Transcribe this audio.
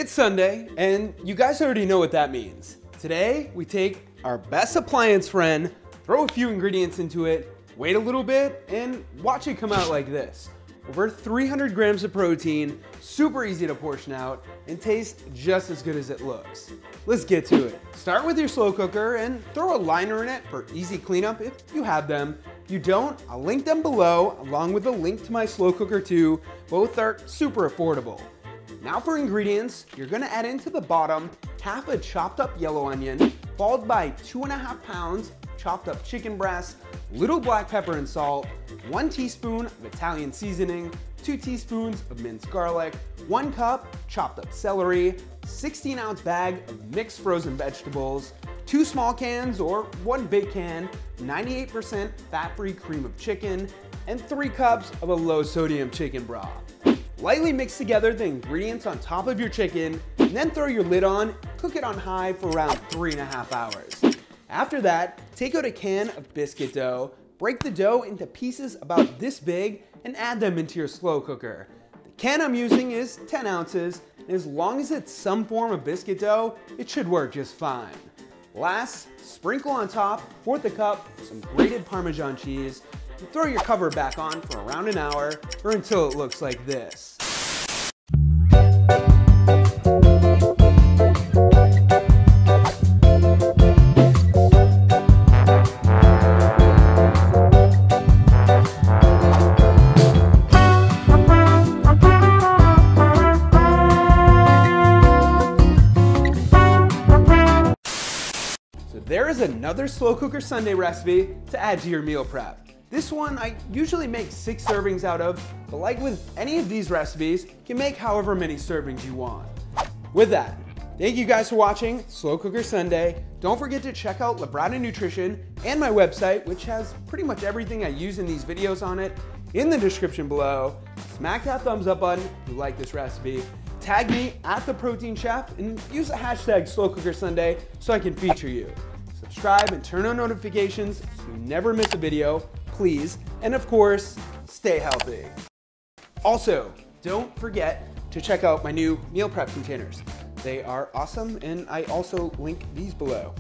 It's Sunday, and you guys already know what that means. Today, we take our best appliance friend, throw a few ingredients into it, wait a little bit, and watch it come out like this. Over 300 grams of protein, super easy to portion out, and tastes just as good as it looks. Let's get to it. Start with your slow cooker and throw a liner in it for easy cleanup if you have them. If you don't, I'll link them below, along with a link to my slow cooker too. Both are super affordable. Now for ingredients, you're gonna add into the bottom half a chopped up yellow onion, followed by 2.5 pounds chopped up chicken breast, little black pepper and salt, 1 teaspoon of Italian seasoning, 2 teaspoons of minced garlic, 1 cup chopped up celery, 16-ounce bag of mixed frozen vegetables, 2 small cans or 1 big can, 98% fat-free cream of chicken, and 3 cups of a low-sodium chicken broth. Lightly mix together the ingredients on top of your chicken, and then throw your lid on, cook it on high for around 3.5 hours. After that, take out a can of biscuit dough, break the dough into pieces about this big, and add them into your slow cooker. The can I'm using is 10 ounces, and as long as it's some form of biscuit dough, it should work just fine. Last, sprinkle on top, 1/4 cup, some grated Parmesan cheese, and throw your cover back on for around an hour or until it looks like this. So there is another slow cooker Sunday recipe to add to your meal prep. This one I usually make 6 servings out of, but like with any of these recipes, you can make however many servings you want. With that, thank you guys for watching Slow Cooker Sunday. Don't forget to check out Labrada Nutrition and my website, which has pretty much everything I use in these videos on it, in the description below. Smack that thumbs up button if you like this recipe. Tag me at The Protein Chef and use the hashtag Slow Cooker Sunday so I can feature you. Subscribe and turn on notifications so you never miss a video, please. And of course, stay healthy. Also, don't forget to check out my new meal prep containers. They are awesome, and I also link these below.